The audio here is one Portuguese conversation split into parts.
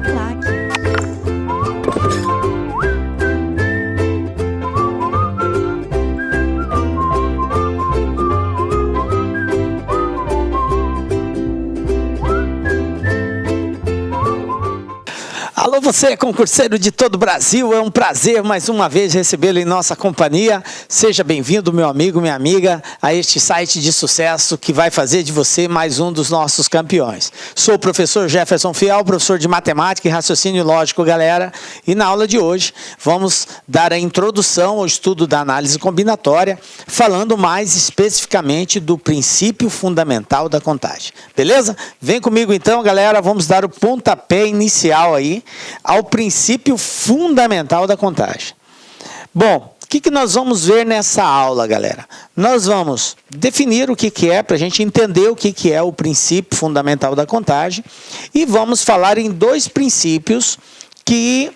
claque. Alô, você, concurseiro de todo o Brasil, é um prazer mais uma vez recebê-lo em nossa companhia. Seja bem-vindo, meu amigo, minha amiga, a este site de sucesso que vai fazer de você mais um dos nossos campeões. Sou o professor Jefferson Fiel, professor de matemática e raciocínio lógico, galera, e na aula de hoje vamos dar a introdução ao estudo da análise combinatória, falando mais especificamente do princípio fundamental da contagem. Beleza? Vem comigo então, galera, vamos dar o pontapé inicial aí ao princípio fundamental da contagem. Bom, o que nós vamos ver nessa aula, galera? Nós vamos definir o que é, para a gente entender o que é o princípio fundamental da contagem, e vamos falar em dois princípios que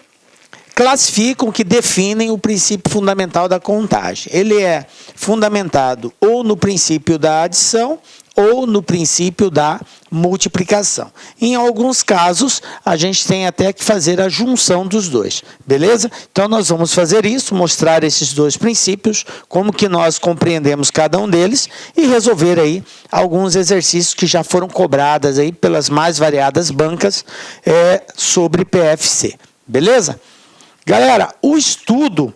classificam, que definem o princípio fundamental da contagem. Ele é fundamentado ou no princípio da adição ou no princípio da multiplicação. Em alguns casos, a gente tem até que fazer a junção dos dois, beleza? Então, nós vamos fazer isso, mostrar esses dois princípios, como que nós compreendemos cada um deles e resolver aí alguns exercícios que já foram cobrados aí pelas mais variadas bancas sobre PFC, beleza? Galera, o estudo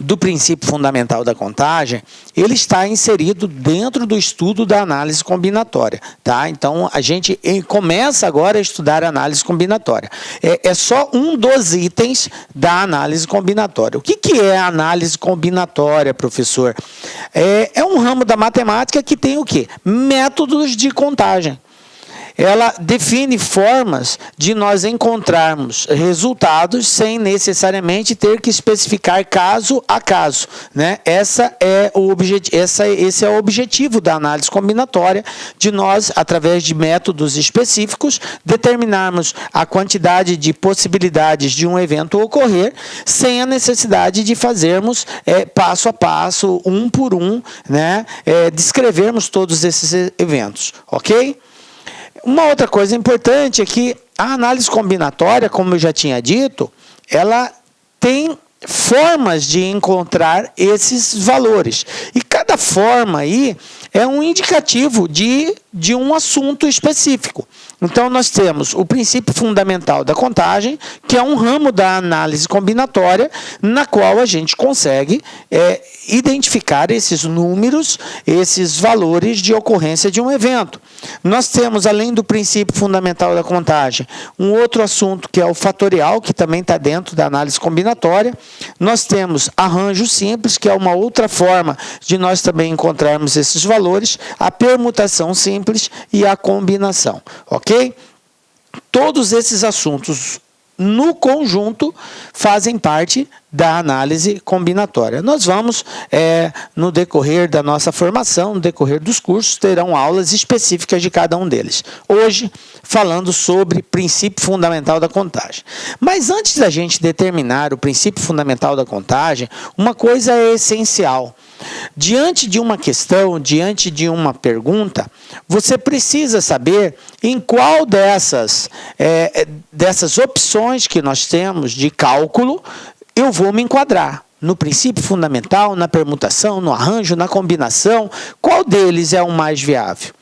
do princípio fundamental da contagem, ele está inserido dentro do estudo da análise combinatória, tá? Então, a gente começa agora a estudar a análise combinatória. É só um dos itens da análise combinatória. O que é a análise combinatória, professor? É um ramo da matemática que tem o quê? Métodos de contagem. Ela define formas de nós encontrarmos resultados sem necessariamente ter que especificar caso a caso, né? Esse é o objetivo da análise combinatória, de nós, através de métodos específicos, determinarmos a quantidade de possibilidades de um evento ocorrer, sem a necessidade de fazermos passo a passo, um por um, né? Descrevermos todos esses eventos, ok? Uma outra coisa importante é que a análise combinatória, como eu já tinha dito, ela tem formas de encontrar esses valores. E cada forma aí é um indicativo de um assunto específico. Então, nós temos o princípio fundamental da contagem, que é um ramo da análise combinatória, na qual a gente consegue identificar esses números, esses valores de ocorrência de um evento. Nós temos, além do princípio fundamental da contagem, um outro assunto que é o fatorial, que também está dentro da análise combinatória. Nós temos arranjo simples, que é uma outra forma de nós também encontrarmos esses valores, a permutação simples e a combinação, ok? Todos esses assuntos no conjunto fazem parte da análise combinatória. Nós vamos, no decorrer da nossa formação, no decorrer dos cursos, terão aulas específicas de cada um deles. Hoje, falando sobre princípio fundamental da contagem. Mas antes da gente determinar o princípio fundamental da contagem, uma coisa é essencial. Diante de uma questão, diante de uma pergunta, você precisa saber em qual dessas opções que nós temos de cálculo eu vou me enquadrar. No princípio fundamental, na permutação, no arranjo, na combinação, qual deles é o mais viável?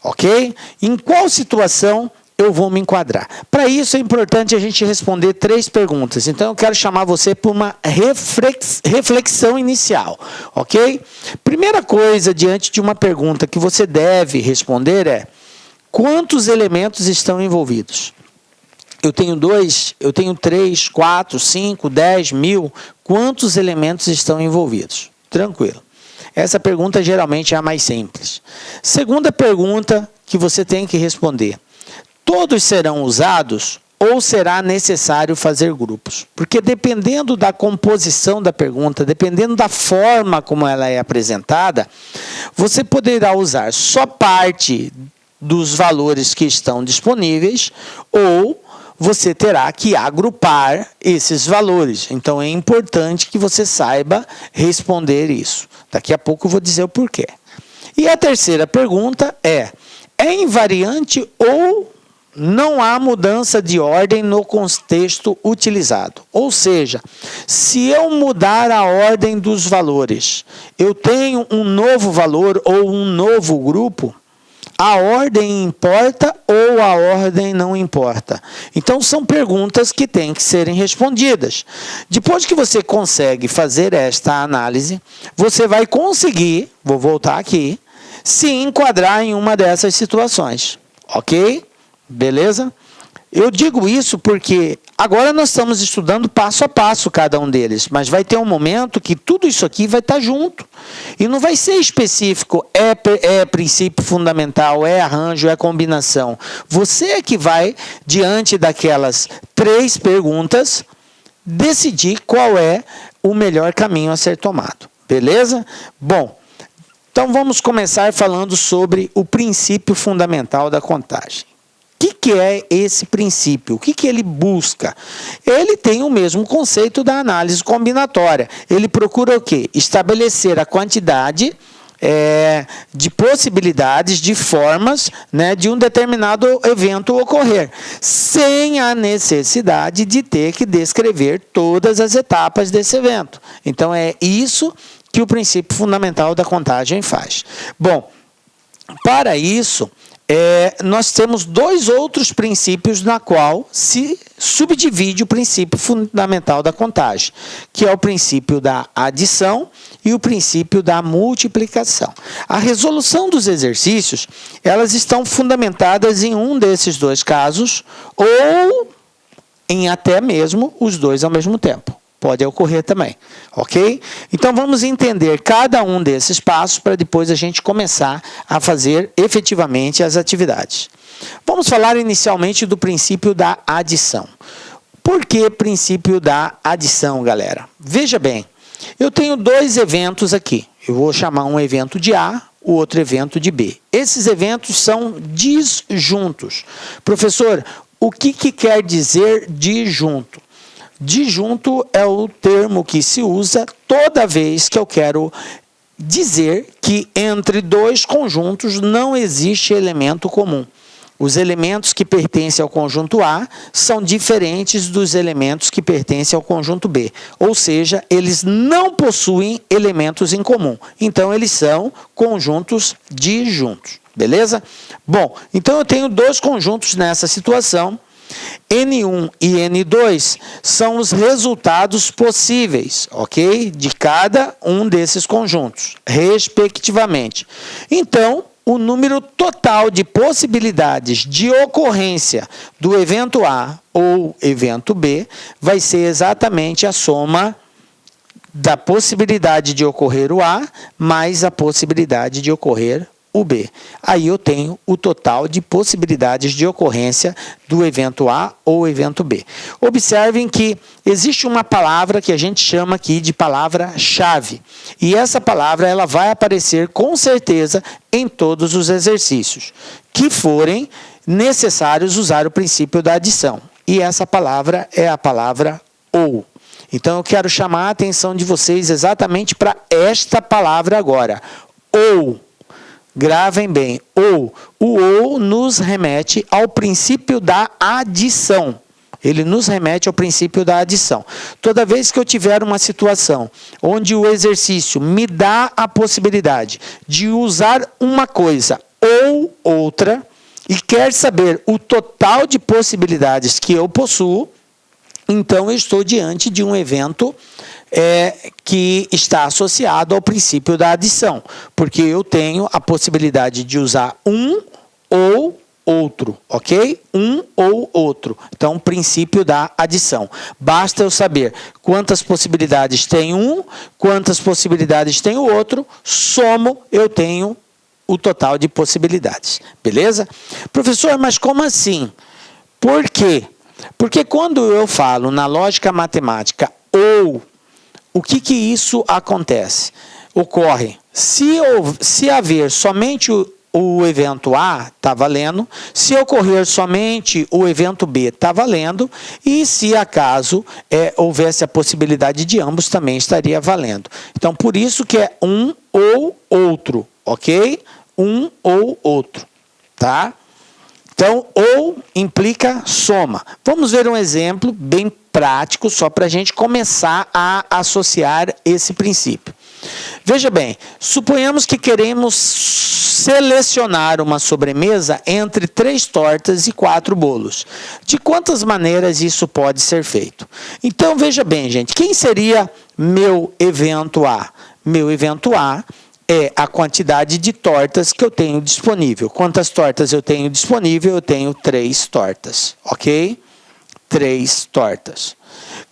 Ok? Em qual situação eu vou me enquadrar? Para isso é importante a gente responder 3 perguntas. Então eu quero chamar você para uma reflexão inicial, ok? Primeira coisa, diante de uma pergunta que você deve responder é: quantos elementos estão envolvidos? Eu tenho 2, eu tenho 3, 4, 5, 10, 1000. Quantos elementos estão envolvidos? Tranquilo. Essa pergunta geralmente é a mais simples. Segunda pergunta que você tem que responder: todos serão usados ou será necessário fazer grupos? Porque dependendo da composição da pergunta, dependendo da forma como ela é apresentada, você poderá usar só parte dos valores que estão disponíveis ou você terá que agrupar esses valores. Então, é importante que você saiba responder isso. Daqui a pouco eu vou dizer o porquê. E a terceira pergunta é invariante ou não há mudança de ordem no contexto utilizado. Ou seja, se eu mudar a ordem dos valores, eu tenho um novo valor ou um novo grupo, a ordem importa ou a ordem não importa? Então, são perguntas que têm que serem respondidas. Depois que você consegue fazer esta análise, você vai conseguir, vou voltar aqui, se enquadrar em uma dessas situações. Ok? Beleza? Eu digo isso porque agora nós estamos estudando passo a passo cada um deles, mas vai ter um momento que tudo isso aqui vai estar junto. E não vai ser específico, é princípio fundamental, é arranjo, é combinação. Você é que vai, diante daquelas 3 perguntas, decidir qual é o melhor caminho a ser tomado. Beleza? Bom, então vamos começar falando sobre o princípio fundamental da contagem. O que é esse princípio? O que ele busca? Ele tem o mesmo conceito da análise combinatória. Ele procura o quê? Estabelecer a quantidade de possibilidades, de formas, né, de um determinado evento ocorrer, sem a necessidade de ter que descrever todas as etapas desse evento. Então, é isso que o princípio fundamental da contagem faz. Bom, para isso, nós temos 2 outros princípios na qual se subdivide o princípio fundamental da contagem, que é o princípio da adição e o princípio da multiplicação. A resolução dos exercícios, elas estão fundamentadas em um desses 2 casos ou em até mesmo os 2 ao mesmo tempo. Pode ocorrer também, ok? Então, vamos entender cada um desses passos para depois a gente começar a fazer efetivamente as atividades. Vamos falar inicialmente do princípio da adição. Por que princípio da adição, galera? Veja bem, eu tenho 2 eventos aqui. Eu vou chamar um evento de A, o outro evento de B. Esses eventos são disjuntos. Professor, o que quer dizer disjunto? Disjunto é o termo que se usa toda vez que eu quero dizer que entre 2 conjuntos não existe elemento comum. Os elementos que pertencem ao conjunto A são diferentes dos elementos que pertencem ao conjunto B. Ou seja, eles não possuem elementos em comum. Então, eles são conjuntos disjuntos. Beleza? Bom, então eu tenho 2 conjuntos nessa situação. N1 e N2 são os resultados possíveis, ok? De cada um desses conjuntos, respectivamente. Então, o número total de possibilidades de ocorrência do evento A ou evento B vai ser exatamente a soma da possibilidade de ocorrer o A mais a possibilidade de ocorrer o B. Aí eu tenho o total de possibilidades de ocorrência do evento A ou evento B. Observem que existe uma palavra que a gente chama aqui de palavra-chave. E essa palavra ela vai aparecer com certeza em todos os exercícios que forem necessários usar o princípio da adição. E essa palavra é a palavra ou. Então eu quero chamar a atenção de vocês exatamente para esta palavra agora. Ou. Gravem bem, o ou nos remete ao princípio da adição. Ele nos remete ao princípio da adição. Toda vez que eu tiver uma situação onde o exercício me dá a possibilidade de usar uma coisa ou outra e quer saber o total de possibilidades que eu possuo, então eu estou diante de um evento que está associado ao princípio da adição, porque eu tenho a possibilidade de usar um ou outro, ok? Um ou outro. Então, princípio da adição. Basta eu saber quantas possibilidades tem um, quantas possibilidades tem o outro, somo, eu tenho o total de possibilidades. Beleza? Professor, mas como assim? Por quê? Porque quando eu falo na lógica matemática ou, o que isso acontece? Ocorre, se haver somente o evento A, está valendo. Se ocorrer somente o evento B, está valendo. E se acaso houvesse a possibilidade de ambos, também estaria valendo. Então, por isso que é um ou outro, ok? Um ou outro, tá? Então, ou implica soma. Vamos ver um exemplo bem prático, só para a gente começar a associar esse princípio. Veja bem, suponhamos que queremos selecionar uma sobremesa entre 3 tortas e 4 bolos. De quantas maneiras isso pode ser feito? Então, veja bem, gente, quem seria meu evento A? Meu evento A é a quantidade de tortas que eu tenho disponível. Quantas tortas eu tenho disponível? Eu tenho 3 tortas, ok? 3 tortas.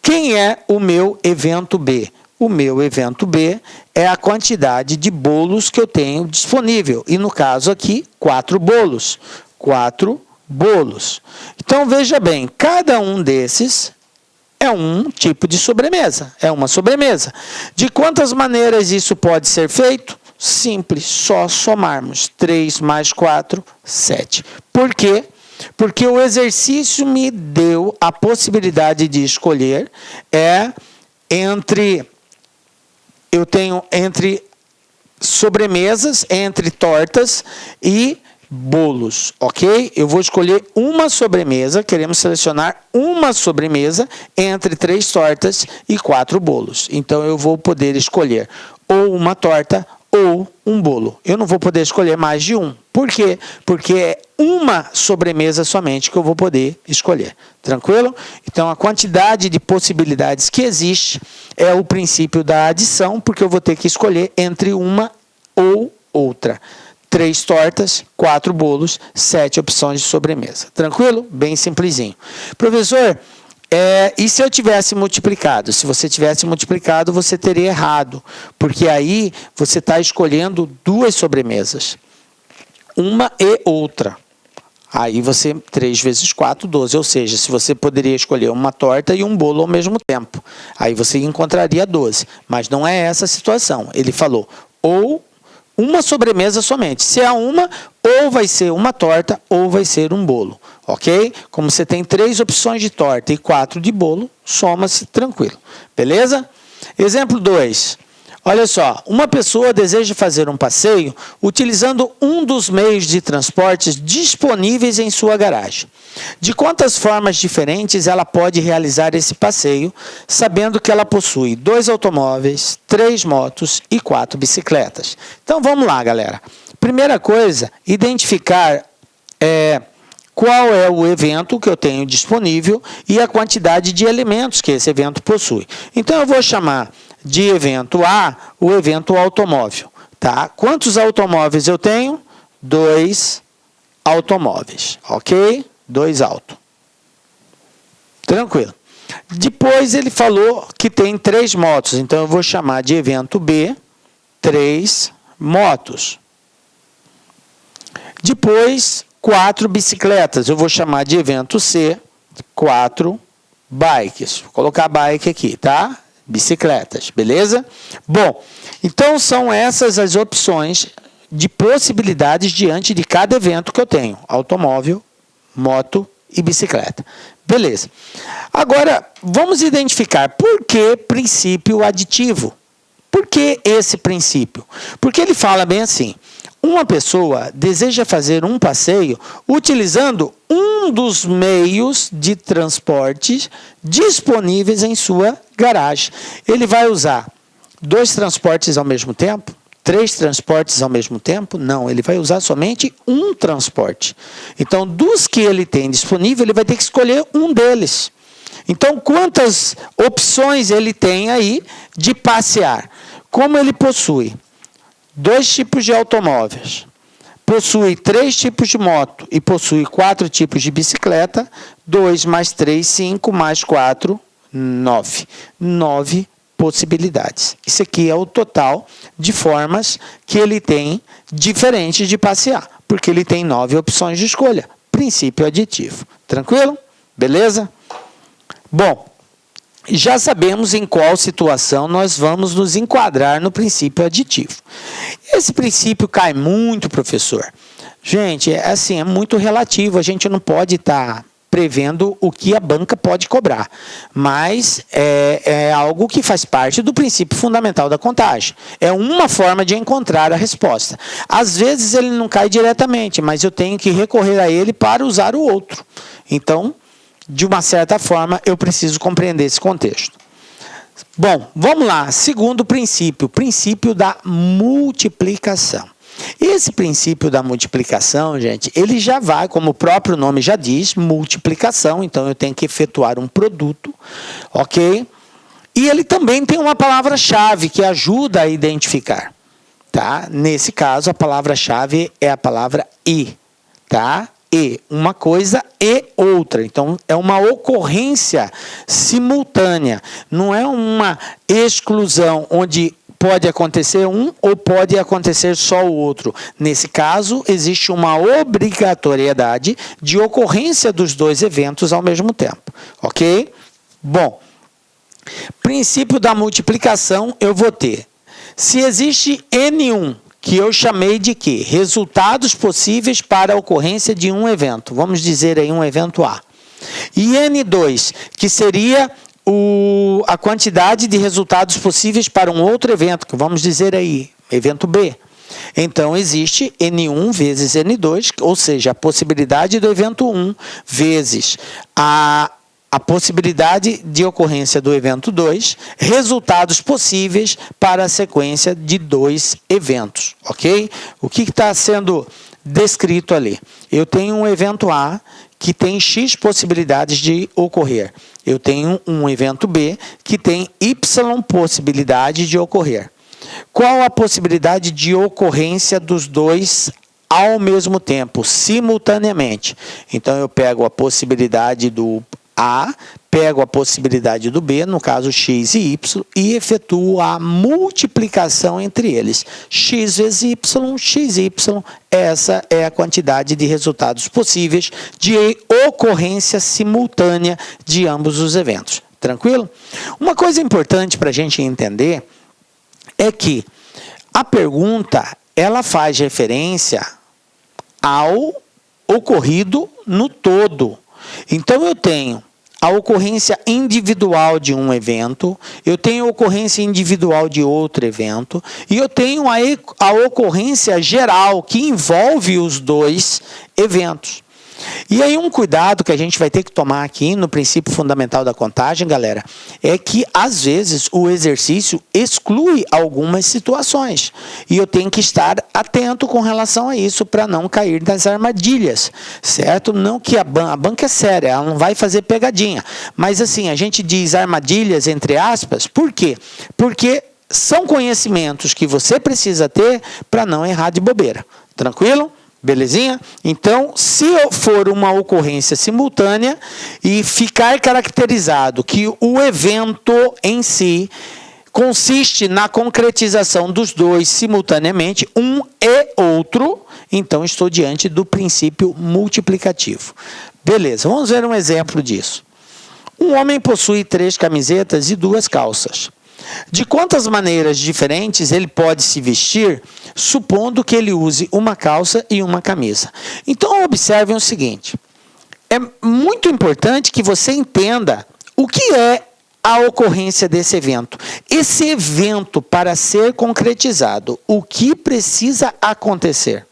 Quem é o meu evento B? O meu evento B é a quantidade de bolos que eu tenho disponível. E no caso aqui, 4 bolos. 4 bolos. Então, veja bem, cada um desses é um tipo de sobremesa. É uma sobremesa. De quantas maneiras isso pode ser feito? Simples, só somarmos. 3 mais 4, 7. Por quê? Porque o exercício me deu a possibilidade de escolher entre sobremesas, entre tortas e bolos, ok? Eu vou escolher uma sobremesa, queremos selecionar uma sobremesa entre 3 tortas e 4 bolos. Então, eu vou poder escolher ou uma torta ou um bolo. Eu não vou poder escolher mais de um. Por quê? Porque é uma sobremesa somente que eu vou poder escolher. Tranquilo? Então, a quantidade de possibilidades que existe é o princípio da adição, porque eu vou ter que escolher entre uma ou outra. 3 tortas, 4 bolos, 7 opções de sobremesa. Tranquilo? Bem simplesinho. Professor, e se eu tivesse multiplicado? Se você tivesse multiplicado, você teria errado, porque aí você está escolhendo 2 sobremesas, uma e outra. Aí você, 3 vezes 4, 12, ou seja, se você poderia escolher uma torta e um bolo ao mesmo tempo, aí você encontraria 12, mas não é essa a situação. Ele falou, ou uma sobremesa somente. Se é uma, ou vai ser uma torta, ou vai ser um bolo. Ok? Como você tem 3 opções de torta e 4 de bolo, soma-se tranquilo. Beleza? Exemplo 2. Olha só, uma pessoa deseja fazer um passeio utilizando um dos meios de transportes disponíveis em sua garagem. De quantas formas diferentes ela pode realizar esse passeio, sabendo que ela possui 2 automóveis, 3 motos e 4 bicicletas? Então vamos lá, galera. Primeira coisa, identificar qual é o evento que eu tenho disponível e a quantidade de elementos que esse evento possui. Então eu vou chamar de evento A o evento automóvel. Tá? Quantos automóveis eu tenho? 2 automóveis. Ok? 2 autos. Tranquilo. Depois ele falou que tem 3 motos. Então eu vou chamar de evento B 3 motos. Depois 4 bicicletas. Eu vou chamar de evento C 4 bikes. Vou colocar bike aqui, tá? Bicicletas, beleza? Bom, então são essas as opções de possibilidades diante de cada evento que eu tenho. Automóvel, moto e bicicleta. Beleza. Agora, vamos identificar por que princípio aditivo. Por que esse princípio? Porque ele fala bem assim, uma pessoa deseja fazer um passeio utilizando um dos meios de transporte disponíveis em sua garagem. Ele vai usar 2 transportes ao mesmo tempo? 3 transportes ao mesmo tempo? Não, ele vai usar somente um transporte. Então, dos que ele tem disponível, ele vai ter que escolher um deles. Então, quantas opções ele tem aí de passear? Como ele possui 2 tipos de automóveis, possui 3 tipos de moto e possui 4 tipos de bicicleta, 2 mais 3, 5, mais 4, 9. 9 possibilidades. Isso aqui é o total de formas que ele tem diferentes de passear, porque ele tem 9 opções de escolha. Princípio aditivo. Tranquilo? Beleza? Bom, já sabemos em qual situação nós vamos nos enquadrar no princípio aditivo. Esse princípio cai muito, professor. Gente, é muito relativo, a gente não pode estar prevendo o que a banca pode cobrar. Mas é algo que faz parte do princípio fundamental da contagem. É uma forma de encontrar a resposta. Às vezes ele não cai diretamente, mas eu tenho que recorrer a ele para usar o outro. Então, de uma certa forma, eu preciso compreender esse contexto. Bom, vamos lá. Segundo princípio, princípio da multiplicação. Esse princípio da multiplicação, gente, ele já vai, como o próprio nome já diz, multiplicação. Então, eu tenho que efetuar um produto, ok? E ele também tem uma palavra-chave que ajuda a identificar, tá? Nesse caso, a palavra-chave é a palavra e, tá? E, uma coisa e outra. Então, é uma ocorrência simultânea. Não é uma exclusão onde pode acontecer um ou pode acontecer só o outro. Nesse caso, existe uma obrigatoriedade de ocorrência dos dois eventos ao mesmo tempo. Ok? Bom, princípio da multiplicação, eu vou ter. Se existe N1, que eu chamei de quê? Resultados possíveis para a ocorrência de um evento. Vamos dizer aí um evento A. E N2, que seria a quantidade de resultados possíveis para um outro evento, que vamos dizer aí, evento B. Então, existe N1 vezes N2, ou seja, a possibilidade do evento 1 vezes a possibilidade de ocorrência do evento 2, resultados possíveis para a sequência de dois eventos, ok? O que está sendo descrito ali? Eu tenho um evento A que tem X possibilidades de ocorrer. Eu tenho um evento B que tem Y possibilidade de ocorrer. Qual a possibilidade de ocorrência dos dois ao mesmo tempo, simultaneamente? Então, eu pego a possibilidade do A, pego a possibilidade do B, no caso X e Y, e efetuo a multiplicação entre eles. X vezes Y, XY, essa é a quantidade de resultados possíveis de ocorrência simultânea de ambos os eventos. Tranquilo? Uma coisa importante para a gente entender é que a pergunta, ela faz referência ao ocorrido no todo. Então, eu tenho a ocorrência individual de um evento, eu tenho a ocorrência individual de outro evento, e eu tenho a ocorrência geral, que envolve os dois eventos. E aí um cuidado que a gente vai ter que tomar aqui no princípio fundamental da contagem, galera, é que às vezes o exercício exclui algumas situações. E eu tenho que estar atento com relação a isso para não cair nas armadilhas, certo? Não que a banca é séria, ela não vai fazer pegadinha. Mas assim, a gente diz armadilhas entre aspas, por quê? Porque são conhecimentos que você precisa ter para não errar de bobeira. Tranquilo? Belezinha? Então, se for uma ocorrência simultânea e ficar caracterizado que o evento em si consiste na concretização dos dois simultaneamente, um e outro, então estou diante do princípio multiplicativo. Beleza, vamos ver um exemplo disso. Um homem possui 3 camisetas e 2 calças. De quantas maneiras diferentes ele pode se vestir, supondo que ele use uma calça e uma camisa? Então, observem o seguinte. É muito importante que você entenda o que é a ocorrência desse evento. Esse evento, para ser concretizado, o que precisa acontecer?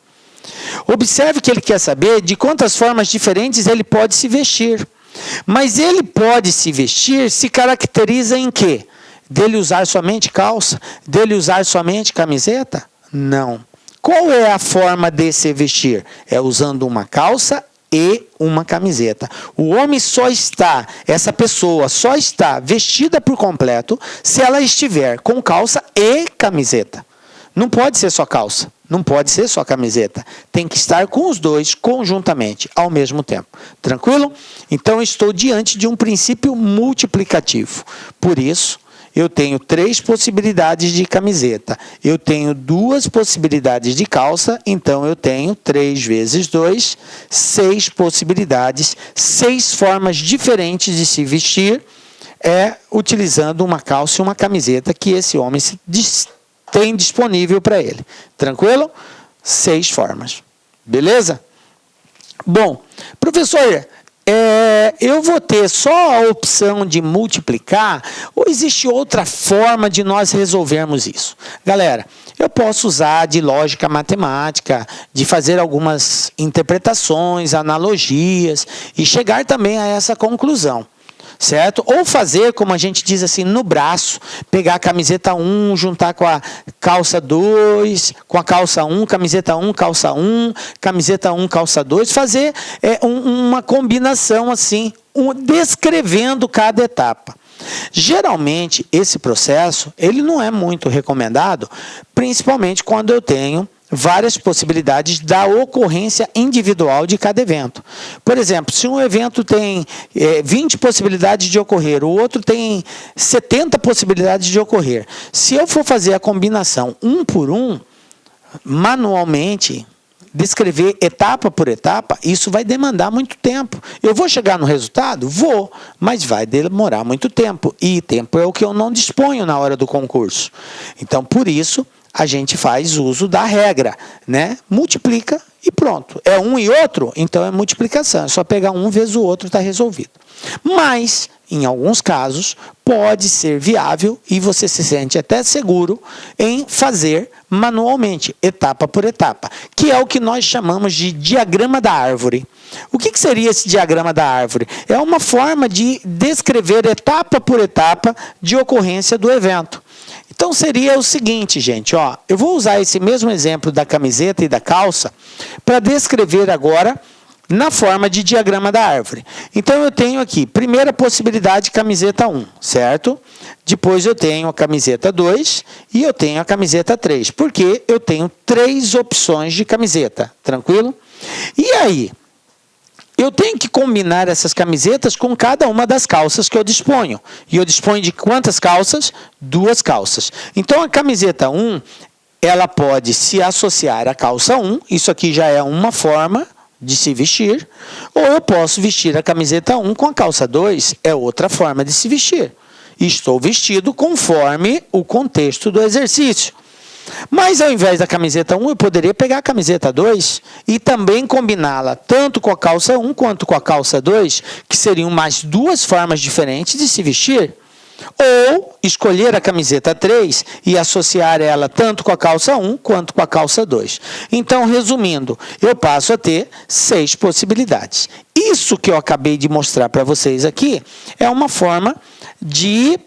Observe que ele quer saber de quantas formas diferentes ele pode se vestir. Mas ele pode se vestir, se caracteriza em quê? Dele usar somente calça? Dele usar somente camiseta? Não. Qual é a forma de se vestir? É usando uma calça e uma camiseta. O homem essa pessoa só está vestida por completo se ela estiver com calça e camiseta. Não pode ser só calça, não pode ser só camiseta. Tem que estar com os dois conjuntamente, ao mesmo tempo. Tranquilo? Então, estou diante de um princípio multiplicativo. Por isso, eu tenho 3 possibilidades de camiseta. Eu tenho 2 possibilidades de calça, então eu tenho 3 vezes 2, 6 possibilidades, 6 formas diferentes de se vestir, utilizando uma calça e uma camiseta que esse homem tem disponível para ele. Tranquilo? 6 formas. Beleza? Bom, professor, eu vou ter só a opção de multiplicar ou existe outra forma de nós resolvermos isso? Galera, eu posso usar de lógica matemática, de fazer algumas interpretações, analogias e chegar também a essa conclusão. Certo? Ou fazer, como a gente diz assim, no braço, pegar a camiseta 1, juntar com a calça 2, com a calça 1, camiseta 1, calça 1, camiseta 1, calça 2, fazer uma combinação assim, descrevendo cada etapa. Geralmente, esse processo, ele não é muito recomendado, principalmente quando eu tenho várias possibilidades da ocorrência individual de cada evento. Por exemplo, se um evento tem 20 possibilidades de ocorrer, o outro tem 70 possibilidades de ocorrer. Se eu for fazer a combinação um por um, manualmente, descrever etapa por etapa, isso vai demandar muito tempo. Eu vou chegar no resultado? Vou, mas vai demorar muito tempo. E tempo é o que eu não disponho na hora do concurso. Então, por isso, a gente faz uso da regra, né? Multiplica e pronto. É um e outro, então é multiplicação. É só pegar um vezes o outro, está resolvido. Mas, em alguns casos, pode ser viável e você se sente até seguro em fazer manualmente, etapa por etapa, que é o que nós chamamos de diagrama da árvore. O que seria esse diagrama da árvore? É uma forma de descrever etapa por etapa de ocorrência do evento. Então seria o seguinte, gente, ó, eu vou usar esse mesmo exemplo da camiseta e da calça para descrever agora na forma de diagrama da árvore. Então eu tenho aqui, primeira possibilidade, camiseta 1, certo? Depois eu tenho a camiseta 2 e eu tenho a camiseta 3, porque eu tenho 3 opções de camiseta, tranquilo? E aí, eu tenho que combinar essas camisetas com cada uma das calças que eu disponho. E eu disponho de quantas calças? 2 calças. Então, a camiseta 1, ela pode se associar à calça 1. Isso aqui já é uma forma de se vestir. Ou eu posso vestir a camiseta 1 com a calça 2. É outra forma de se vestir. Estou vestido conforme o contexto do exercício. Mas ao invés da camiseta 1, eu poderia pegar a camiseta 2 e também combiná-la tanto com a calça 1 quanto com a calça 2, que seriam mais 2 formas diferentes de se vestir. Ou escolher a camiseta 3 e associar ela tanto com a calça 1 quanto com a calça 2. Então, resumindo, eu passo a ter 6 possibilidades. Isso que eu acabei de mostrar para vocês aqui é uma forma de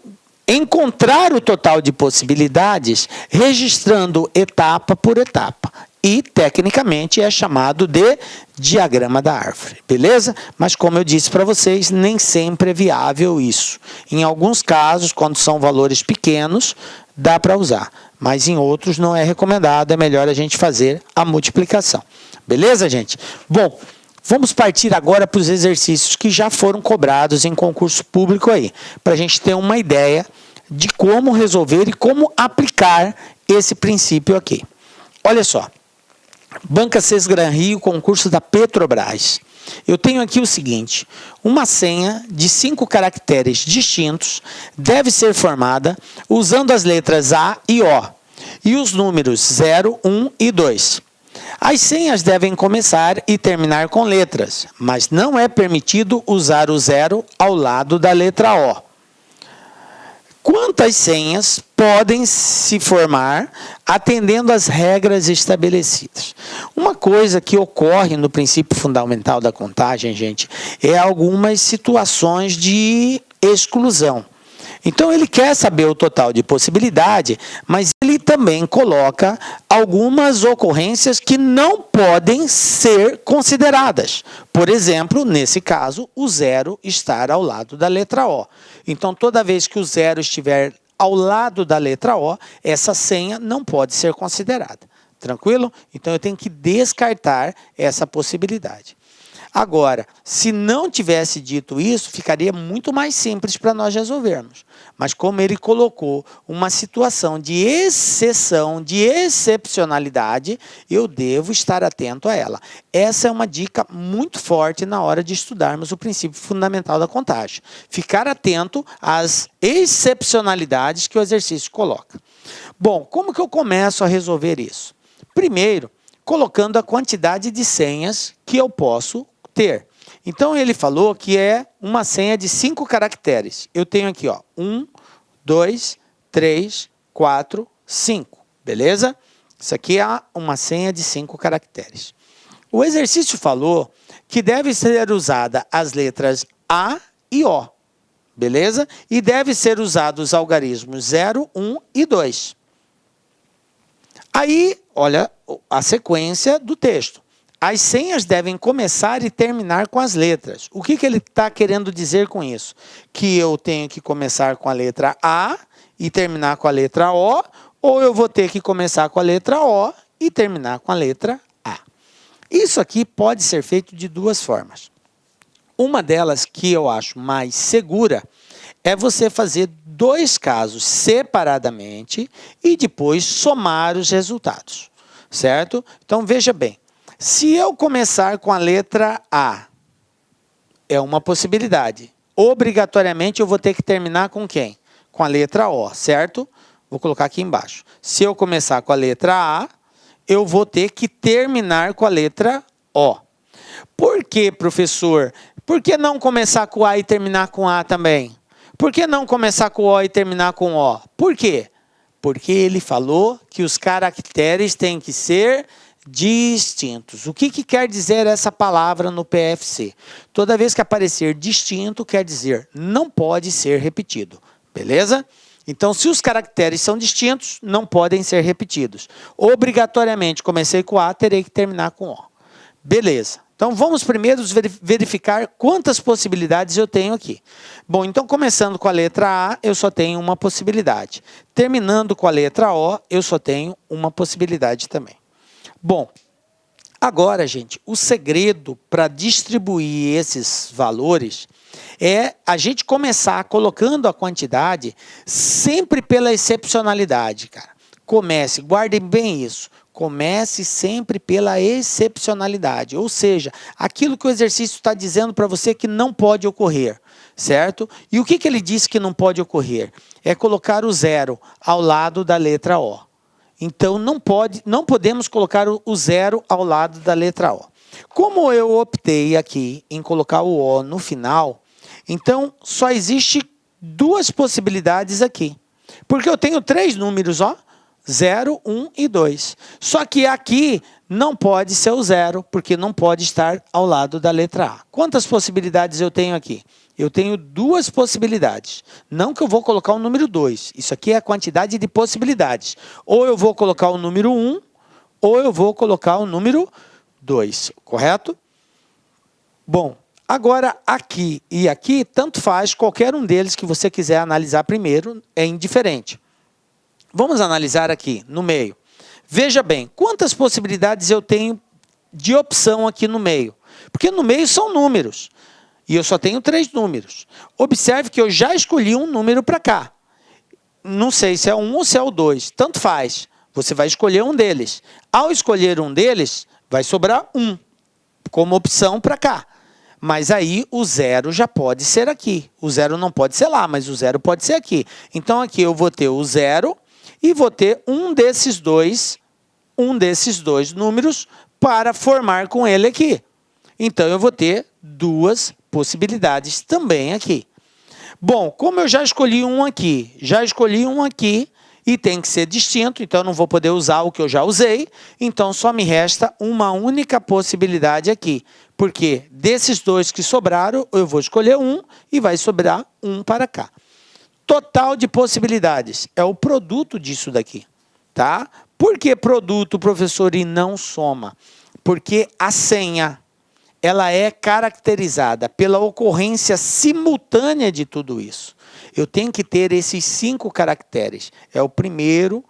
encontrar o total de possibilidades registrando etapa por etapa. E, tecnicamente, é chamado de diagrama da árvore, beleza? Mas, como eu disse para vocês, nem sempre é viável isso. Em alguns casos, quando são valores pequenos, dá para usar. Mas em outros não é recomendado, é melhor a gente fazer a multiplicação. Beleza, gente? Bom, vamos partir agora para os exercícios que já foram cobrados em concurso público aí, para a gente ter uma ideia de como resolver e como aplicar esse princípio aqui. Olha só, Banca Sesgran Rio, concurso da Petrobras. Eu tenho aqui o seguinte, uma senha de 5 caracteres distintos deve ser formada usando as letras A e O e os números 0, 1 e 2. As senhas devem começar e terminar com letras, mas não é permitido usar o 0 ao lado da letra O. Quantas senhas podem se formar atendendo às regras estabelecidas? Uma coisa que ocorre no princípio fundamental da contagem, gente, é algumas situações de exclusão. Então, ele quer saber o total de possibilidade, mas ele também coloca algumas ocorrências que não podem ser consideradas. Por exemplo, nesse caso, o 0 estar ao lado da letra O. Então, toda vez que o 0 estiver ao lado da letra O, essa senha não pode ser considerada. Tranquilo? Então, eu tenho que descartar essa possibilidade. Agora, se não tivesse dito isso, ficaria muito mais simples para nós resolvermos. Mas como ele colocou uma situação de exceção, de excepcionalidade, eu devo estar atento a ela. Essa é uma dica muito forte na hora de estudarmos o princípio fundamental da contagem. Ficar atento às excepcionalidades que o exercício coloca. Bom, como que eu começo a resolver isso? Primeiro, colocando a quantidade de senhas que eu posso ter. Então ele falou que é uma senha de 5 caracteres. Eu tenho aqui, ó, 1, 2, 3, 4, 5, beleza? Isso aqui é uma senha de 5 caracteres. O exercício falou que deve ser usada as letras A e O, beleza? E deve ser usado os algarismos 0, 1 e 2. Aí, olha a sequência do texto. As senhas devem começar e terminar com as letras. O que ele está querendo dizer com isso? Que eu tenho que começar com a letra A e terminar com a letra O, ou eu vou ter que começar com a letra O e terminar com a letra A. Isso aqui pode ser feito de duas formas. Uma delas, que eu acho mais segura, é você fazer 2 casos separadamente e depois somar os resultados, certo? Então, veja bem, se eu começar com a letra A, é uma possibilidade. Obrigatoriamente, eu vou ter que terminar com quem? Com a letra O, certo? Vou colocar aqui embaixo. Se eu começar com a letra A, eu vou ter que terminar com a letra O. Por que, professor? Por que não começar com A e terminar com A também? Por que não começar com O e terminar com O? Por quê? Porque ele falou que os caracteres têm que ser distintos. O que quer dizer essa palavra no PFC? Toda vez que aparecer distinto, quer dizer não pode ser repetido. Beleza? Então, se os caracteres são distintos, não podem ser repetidos. Obrigatoriamente, comecei com A, terei que terminar com O. Beleza. Então, vamos primeiro verificar quantas possibilidades eu tenho aqui. Bom, então, começando com a letra A, eu só tenho uma possibilidade. Terminando com a letra O, eu só tenho uma possibilidade também. Bom, agora, gente, o segredo para distribuir esses valores é a gente começar colocando a quantidade sempre pela excepcionalidade, cara. Comece, guardem bem isso. Comece sempre pela excepcionalidade, ou seja, aquilo que o exercício está dizendo para você que não pode ocorrer, certo? E o que ele disse que não pode ocorrer? É colocar o 0 ao lado da letra O. Então, não podemos colocar o 0 ao lado da letra O. Como eu optei aqui em colocar o O no final, então só existe 2 possibilidades aqui. Porque eu tenho 3 números, ó. 0, 1 e 2. Só que aqui não pode ser o 0, porque não pode estar ao lado da letra A. Quantas possibilidades eu tenho aqui? Eu tenho 2 possibilidades. Não que eu vou colocar o número 2. Isso aqui é a quantidade de possibilidades. Ou eu vou colocar o número 1, ou eu vou colocar o número 2. Correto? Bom, agora aqui e aqui, tanto faz, qualquer um deles que você quiser analisar primeiro, é indiferente. Vamos analisar aqui, no meio. Veja bem, quantas possibilidades eu tenho de opção aqui no meio? Porque no meio são números. E eu só tenho 3 números. Observe que eu já escolhi um número para cá. Não sei se é 1 ou se é o 2. Tanto faz. Você vai escolher um deles. Ao escolher um deles, vai sobrar 1 como opção para cá. Mas aí o 0 já pode ser aqui. O 0 não pode ser lá, mas o 0 pode ser aqui. Então aqui eu vou ter o 0... e vou ter um desses dois números para formar com ele aqui. Então, eu vou ter 2 possibilidades também aqui. Bom, como eu já escolhi um aqui e tem que ser distinto, então eu não vou poder usar o que eu já usei, então só me resta uma única possibilidade aqui. Porque desses 2 que sobraram, eu vou escolher um e vai sobrar um para cá. Total de possibilidades é o produto disso daqui, tá? Por que produto, professor, e não soma? Porque a senha, ela é caracterizada pela ocorrência simultânea de tudo isso. Eu tenho que ter esses 5 caracteres. É o primeiro,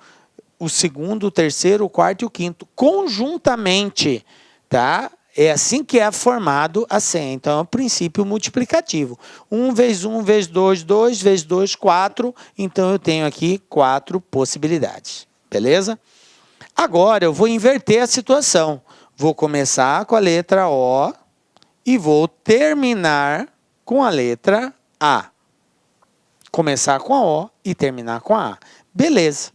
o segundo, o terceiro, o quarto e o quinto, conjuntamente, tá? É assim que é formado a senha. Então, é o princípio multiplicativo. 1 vezes 1 vezes 2, 2 vezes 2, 4. Então, eu tenho aqui 4 possibilidades. Beleza? Agora, eu vou inverter a situação. Vou começar com a letra O e vou terminar com a letra A. Começar com a O e terminar com a A. Beleza.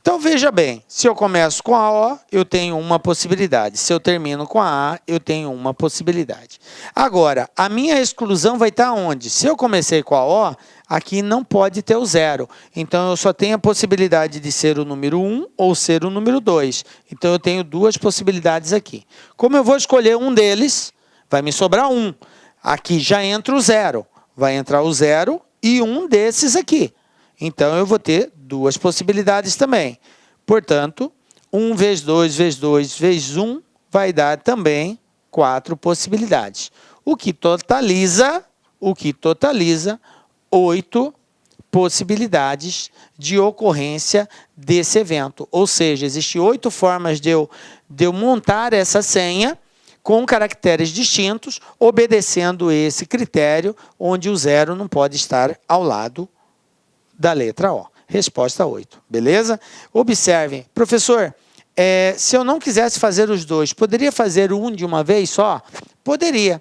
Então, veja bem, se eu começo com a O, eu tenho uma possibilidade. Se eu termino com a A, eu tenho uma possibilidade. Agora, a minha exclusão vai estar onde? Se eu comecei com a O, aqui não pode ter o 0. Então, eu só tenho a possibilidade de ser o número 1 ou ser o número 2. Então, eu tenho duas possibilidades aqui. Como eu vou escolher um deles, vai me sobrar 1. Aqui já entra o 0. Vai entrar o 0 e um desses aqui. Então, eu vou ter duas possibilidades também. Portanto, 1 vezes 2 vezes 2 vezes 1 vai dar também 4 possibilidades. O que totaliza 8 possibilidades de ocorrência desse evento. Ou seja, existem 8 formas de eu montar essa senha com caracteres distintos, obedecendo esse critério, onde o 0 não pode estar ao lado da letra O. Resposta 8, beleza? Observem, professor, se eu não quisesse fazer os dois, poderia fazer um de uma vez só? Poderia.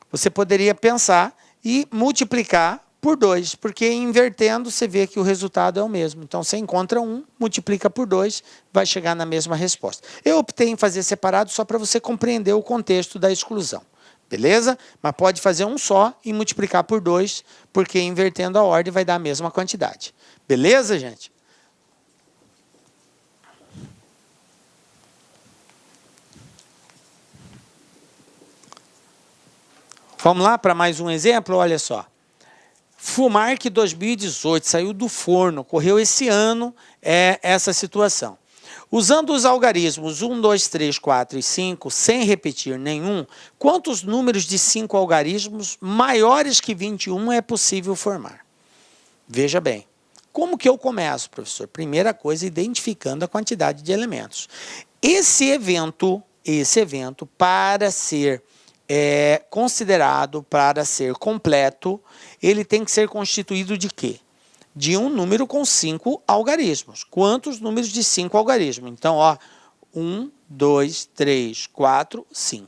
Você poderia pensar e multiplicar por 2, porque invertendo você vê que o resultado é o mesmo. Então, você encontra 1, multiplica por 2, vai chegar na mesma resposta. Eu optei em fazer separado só para você compreender o contexto da exclusão. Beleza? Mas pode fazer um só e multiplicar por 2, porque invertendo a ordem vai dar a mesma quantidade. Beleza, gente? Vamos lá para mais um exemplo? Olha só. Fumark 2018, saiu do forno, ocorreu esse ano essa situação. Usando os algarismos 1, 2, 3, 4 e 5, sem repetir nenhum, quantos números de 5 algarismos maiores que 21 é possível formar? Veja bem, como que eu começo, professor? Primeira coisa, identificando a quantidade de elementos. Esse evento, para ser considerado, para ser completo, ele tem que ser constituído de quê? De um número com 5 algarismos. Quantos números de 5 algarismos? Então, 1, 2, 3, 4, 5.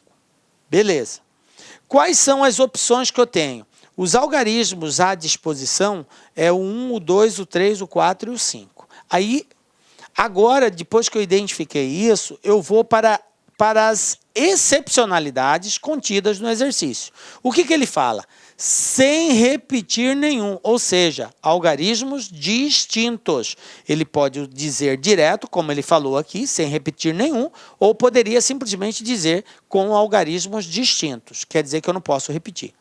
Beleza. Quais são as opções que eu tenho? Os algarismos à disposição é o 1, o 2, o 3, o 4 e o 5. Aí, agora, depois que eu identifiquei isso, eu vou para as excepcionalidades contidas no exercício. O que ele fala? Sem repetir nenhum, ou seja, algarismos distintos. Ele pode dizer direto, como ele falou aqui, sem repetir nenhum, ou poderia simplesmente dizer com algarismos distintos. Quer dizer que eu não posso repetir.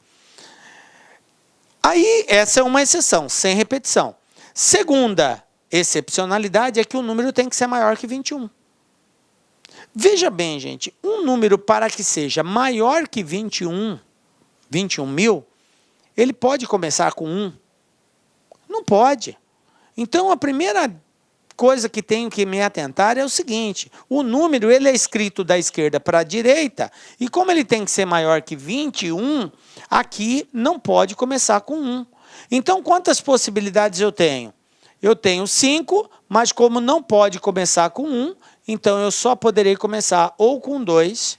Aí, essa é uma exceção, sem repetição. Segunda excepcionalidade é que o número tem que ser maior que 21. Veja bem, gente, um número para que seja maior que 21 mil, ele pode começar com 1? Não pode. Então, a primeira coisa que tenho que me atentar é o seguinte, o número ele é escrito da esquerda para a direita, e como ele tem que ser maior que 21, aqui não pode começar com 1. Então, quantas possibilidades eu tenho? Eu tenho 5, mas como não pode começar com 1, então eu só poderei começar ou com 2,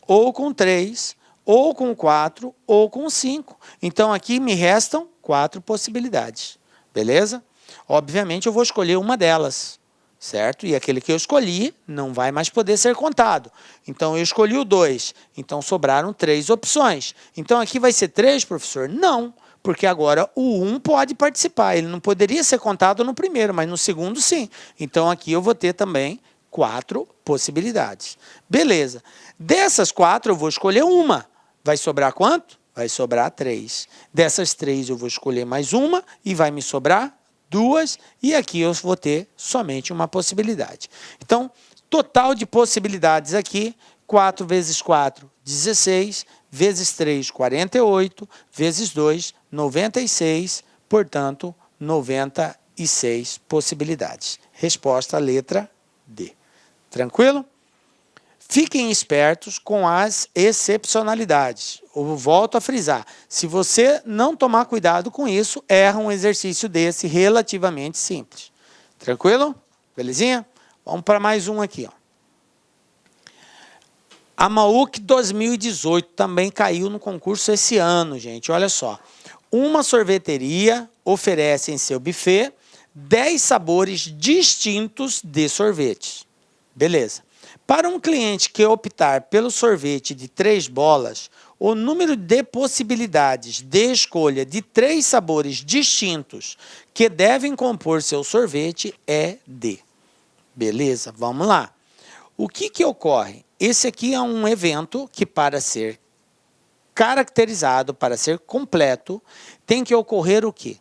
ou com 3, ou com 4, ou com 5. Então, aqui me restam 4 possibilidades. Beleza? Obviamente, eu vou escolher uma delas, certo? E aquele que eu escolhi não vai mais poder ser contado. Então, eu escolhi o 2. Então, sobraram 3 opções. Então, aqui vai ser 3, professor? Não, porque agora o 1 pode participar. Ele não poderia ser contado no primeiro, mas no segundo, sim. Então, aqui eu vou ter também 4 possibilidades. Beleza. Dessas 4, eu vou escolher uma. Vai sobrar quanto? Vai sobrar 3. Dessas 3, eu vou escolher mais uma e vai me sobrar 2. E aqui eu vou ter somente uma possibilidade. Então, total de possibilidades aqui, 4 vezes 4, 16, vezes 3, 48, vezes 2, 96, portanto, 96 possibilidades. Resposta, letra D. Tranquilo? Fiquem espertos com as excepcionalidades. Eu volto a frisar. Se você não tomar cuidado com isso, erra um exercício desse relativamente simples. Tranquilo? Belezinha? Vamos para mais um aqui. A MAUC 2018 também caiu no concurso esse ano, gente. Olha só. Uma sorveteria oferece em seu buffet 10 sabores distintos de sorvetes. Beleza. Para um cliente que optar pelo sorvete de 3 bolas, o número de possibilidades de escolha de 3 sabores distintos que devem compor seu sorvete é de. Beleza, vamos lá. O que ocorre? Esse aqui é um evento que, para ser caracterizado, para ser completo, tem que ocorrer o quê?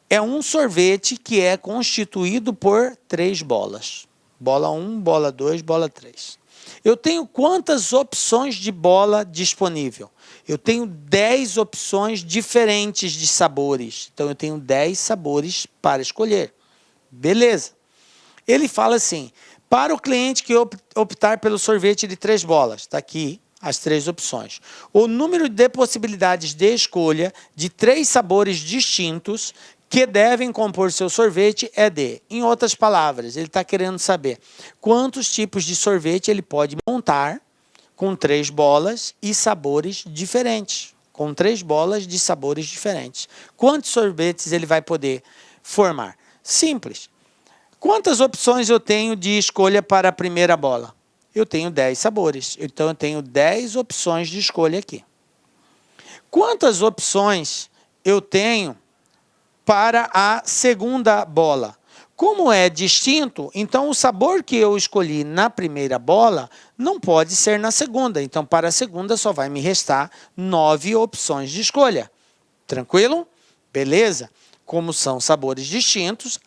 É um sorvete que é constituído por 3 bolas. Bola 1, bola 2, bola 3. Eu tenho quantas opções de bola disponível? Eu tenho 10 opções diferentes de sabores. Então, eu tenho 10 sabores para escolher. Beleza. Ele fala assim, para o cliente que optar pelo sorvete de 3 bolas, está aqui as 3 opções. O número de possibilidades de escolha de 3 sabores distintos que devem compor seu sorvete é de. Em outras palavras, ele está querendo saber quantos tipos de sorvete ele pode montar com 3 bolas e sabores diferentes. Com 3 bolas de sabores diferentes. Quantos sorvetes ele vai poder formar? Simples. Quantas opções eu tenho de escolha para a primeira bola? Eu tenho 10 sabores. Então, eu tenho 10 opções de escolha aqui. Quantas opções eu tenho para a segunda bola? Como é distinto, então o sabor que eu escolhi na primeira bola não pode ser na segunda. Então, para a segunda, só vai me restar 9 opções de escolha. Tranquilo? Beleza? Como são sabores distintos,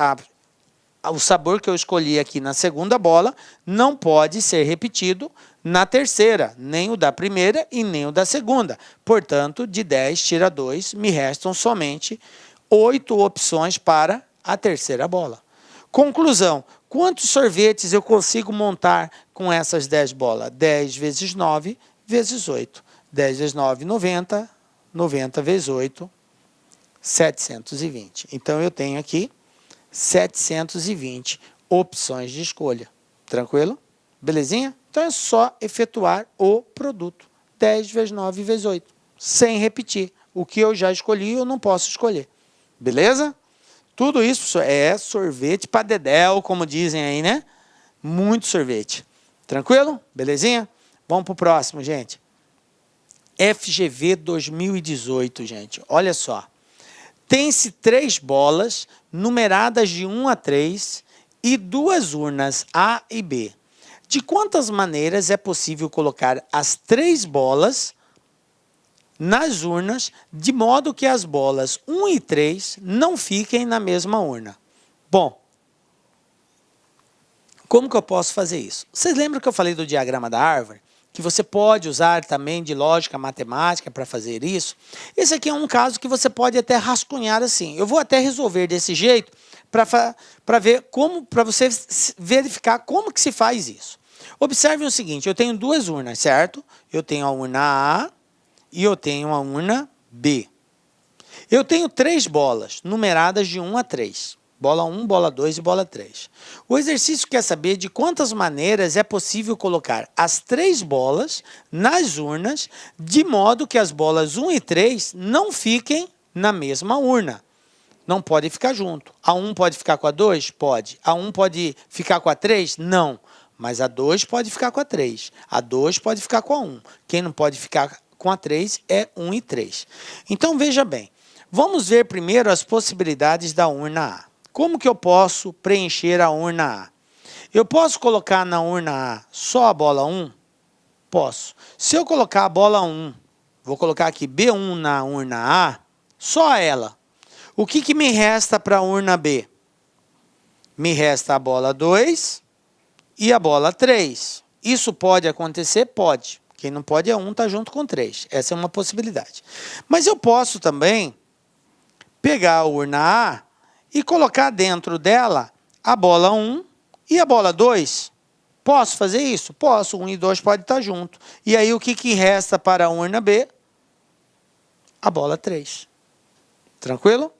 o sabor que eu escolhi aqui na segunda bola não pode ser repetido na terceira, nem o da primeira e nem o da segunda. Portanto, de 10 tira 2, me restam somente 8 opções para a terceira bola. Conclusão, quantos sorvetes eu consigo montar com essas 10 bolas? 10 vezes 9 vezes 8. 10 vezes 9, 90. 90 vezes 8, 720. Então, eu tenho aqui 720 opções de escolha. Tranquilo? Belezinha? Então, é só efetuar o produto. 10 vezes 9 vezes 8. Sem repetir. O que eu já escolhi, eu não posso escolher. Beleza? Tudo isso é sorvete para dedéu, como dizem aí, né? Muito sorvete. Tranquilo? Belezinha? Vamos para o próximo, gente. FGV 2018, gente. Olha só. Tem-se 3 bolas, numeradas de 1 a 3, e 2 urnas A e B. De quantas maneiras é possível colocar as 3 bolas nas urnas, de modo que as bolas 1 e 3 não fiquem na mesma urna? Bom, como que eu posso fazer isso? Vocês lembram que eu falei do diagrama da árvore? Que você pode usar também de lógica matemática para fazer isso. Esse aqui é um caso que você pode até rascunhar assim. Eu vou até resolver desse jeito para ver como, para você verificar como que se faz isso. Observem o seguinte, eu tenho 2 urnas, certo? Eu tenho a urna A e eu tenho a urna B. Eu tenho 3 bolas, numeradas de 1 a 3. Bola 1, bola 2 e bola 3. O exercício quer saber de quantas maneiras é possível colocar as 3 bolas nas urnas, de modo que as bolas 1 e 3 não fiquem na mesma urna. Não podem ficar junto. A 1 pode ficar com a 2? Pode. A 1 pode ficar com a 3? Não. Mas a 2 pode ficar com a 3. A 2 pode ficar com a 1. Quem não pode ficar com a 3 é 1 e 3. Então, veja bem. Vamos ver primeiro as possibilidades da urna A. Como que eu posso preencher a urna A? Eu posso colocar na urna A só a bola 1? Posso. Se eu colocar a bola 1, vou colocar aqui B1 na urna A, só ela. O que me resta para a urna B? Me resta a bola 2 e a bola 3. Isso pode acontecer? Pode. Quem não pode é 1, está junto com 3. Essa é uma possibilidade. Mas eu posso também pegar a urna A e colocar dentro dela a bola 1 e a bola 2. Posso fazer isso? Posso. 1 e 2 pode estar junto. E aí, o que resta para a urna B? A bola 3. Tranquilo?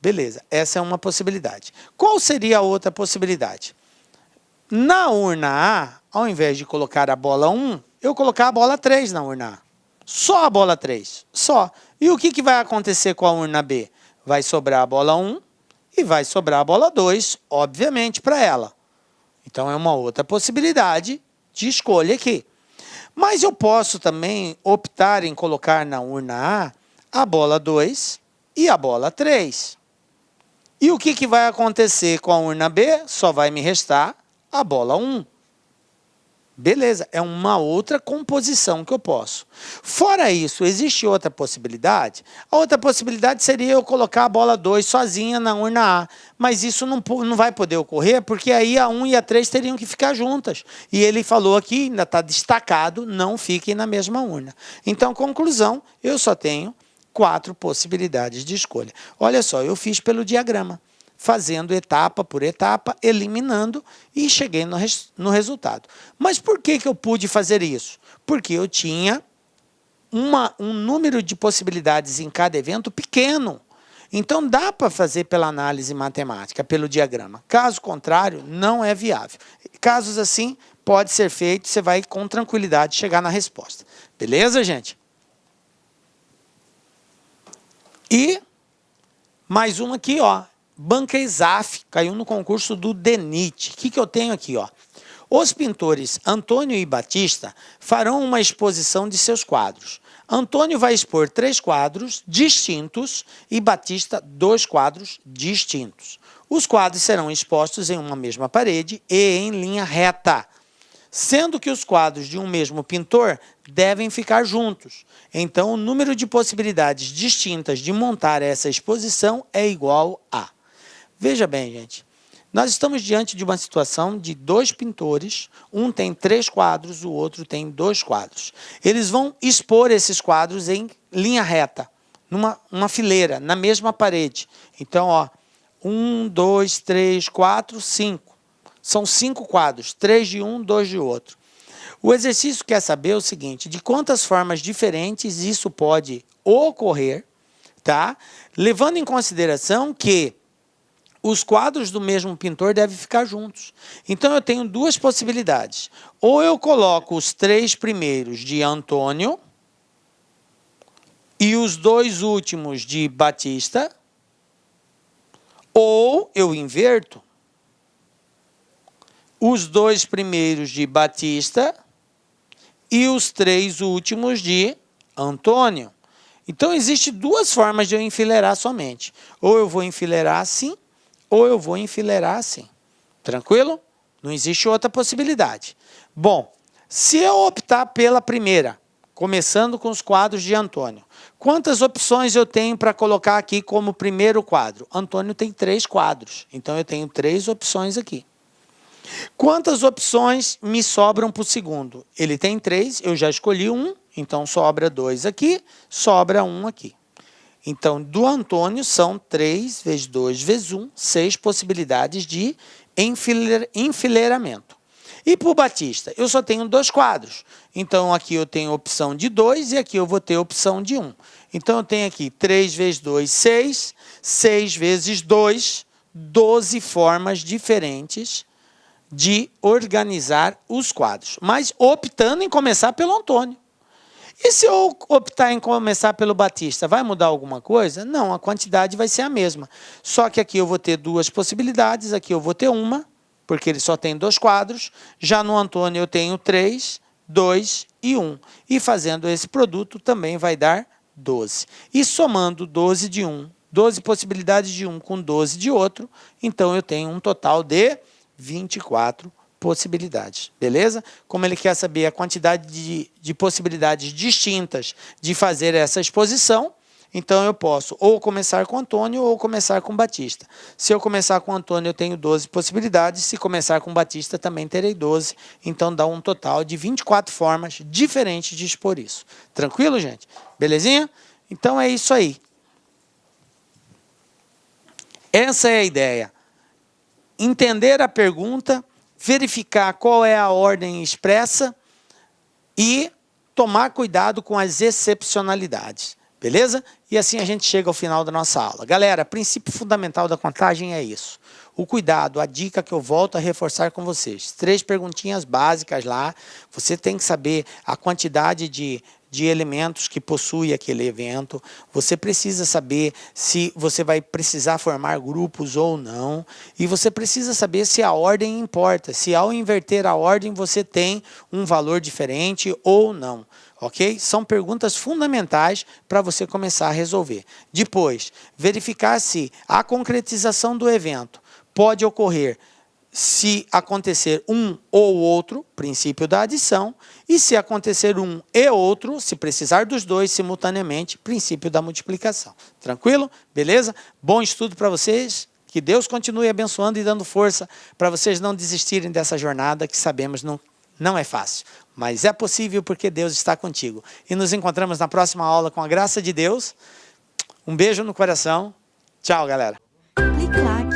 Beleza. Essa é uma possibilidade. Qual seria a outra possibilidade? Na urna A, ao invés de colocar a bola 1, eu colocar a bola 3 na urna A. Só a bola 3. Só. E o que vai acontecer com a urna B? Vai sobrar a bola 1 e e vai sobrar a bola 2, obviamente, para ela. Então, é uma outra possibilidade de escolha aqui. Mas eu posso também optar em colocar na urna A bola 2 e a bola 3. E o que vai acontecer com a urna B? Só vai me restar a bola 1. Beleza, é uma outra composição que eu posso. Fora isso, existe outra possibilidade? A outra possibilidade seria eu colocar a bola 2 sozinha na urna A. Mas isso não vai poder ocorrer, porque aí a 1 e a 3 teriam que ficar juntas. E ele falou aqui, ainda está destacado, não fiquem na mesma urna. Então, conclusão, eu só tenho 4 possibilidades de escolha. Olha só, eu fiz pelo diagrama, fazendo etapa por etapa, eliminando e cheguei no resultado. Mas por que eu pude fazer isso? Porque eu tinha um número de possibilidades em cada evento pequeno. Então, dá para fazer pela análise matemática, pelo diagrama. Caso contrário, não é viável. Casos assim, pode ser feito, você vai com tranquilidade chegar na resposta. Beleza, gente? E mais uma aqui, ó. Banca ESAF, caiu no concurso do DENIT. O que eu tenho aqui, ó? Os pintores Antônio e Batista farão uma exposição de seus quadros. Antônio vai expor 3 quadros distintos e Batista 2 quadros distintos. Os quadros serão expostos em uma mesma parede e em linha reta, sendo que os quadros de um mesmo pintor devem ficar juntos. Então, o número de possibilidades distintas de montar essa exposição é igual a... Veja bem, gente, nós estamos diante de uma situação de 2 pintores, um tem 3 quadros, o outro tem 2 quadros. Eles vão expor esses quadros em linha reta, numa fileira, na mesma parede. Então, ó, 1, 2, 3, 4, 5. São 5 quadros, 3 de um, 2 de outro. O exercício quer saber o seguinte, de quantas formas diferentes isso pode ocorrer, tá? Levando em consideração que os quadros do mesmo pintor devem ficar juntos. Então, eu tenho 2 possibilidades. Ou eu coloco os 3 primeiros de Antônio e os 2 últimos de Batista, ou eu inverto os 2 primeiros de Batista e os 3 últimos de Antônio. Então, existem 2 formas de eu enfileirar somente. Ou eu vou enfileirar assim, ou eu vou enfileirar assim. Tranquilo? Não existe outra possibilidade. Bom, se eu optar pela primeira, começando com os quadros de Antônio, quantas opções eu tenho para colocar aqui como primeiro quadro? Antônio tem 3 quadros, então eu tenho 3 opções aqui. Quantas opções me sobram para o segundo? Ele tem 3, eu já escolhi 1, então sobra 2 aqui, sobra 1 aqui. Então, do Antônio são 3 vezes 2 vezes 1, 6 possibilidades de enfileiramento. E para o Batista, eu só tenho 2 quadros. Então, aqui eu tenho opção de 2 e aqui eu vou ter opção de 1. Então, eu tenho aqui 3 vezes 2, 6. 6 vezes 2, 12 formas diferentes de organizar os quadros. Mas optando em começar pelo Antônio. E se eu optar em começar pelo Batista, vai mudar alguma coisa? Não, a quantidade vai ser a mesma. Só que aqui eu vou ter 2 possibilidades, aqui eu vou ter uma, porque ele só tem 2 quadros. Já no Antônio eu tenho 3, 2 e 1. E fazendo esse produto também vai dar 12. E somando 12 de um, 12 possibilidades de um com 12 de outro, então eu tenho um total de 24 possibilidades, beleza? Como ele quer saber a quantidade de possibilidades distintas de fazer essa exposição, então eu posso ou começar com Antônio ou começar com Batista. Se eu começar com Antônio, eu tenho 12 possibilidades, se começar com Batista, também terei 12, então dá um total de 24 formas diferentes de expor isso. Tranquilo, gente? Belezinha? Então é isso aí. Essa é a ideia. Entender a pergunta, verificar qual é a ordem expressa e tomar cuidado com as excepcionalidades, beleza? E assim a gente chega ao final da nossa aula. Galera, princípio fundamental da contagem é isso. O cuidado, a dica que eu volto a reforçar com vocês. 3 perguntinhas básicas lá. Você tem que saber a quantidade de de elementos que possui aquele evento. Você precisa saber se você vai precisar formar grupos ou não. E você precisa saber se a ordem importa, se ao inverter a ordem você tem um valor diferente ou não. Ok? São perguntas fundamentais para você começar a resolver. Depois, verificar se a concretização do evento pode ocorrer se acontecer um ou outro, princípio da adição, e se acontecer um e outro, se precisar dos dois simultaneamente, princípio da multiplicação. Tranquilo? Beleza? Bom estudo para vocês. Que Deus continue abençoando e dando força para vocês não desistirem dessa jornada que sabemos não é fácil. Mas é possível porque Deus está contigo. E nos encontramos na próxima aula com a graça de Deus. Um beijo no coração. Tchau, galera. Clique like.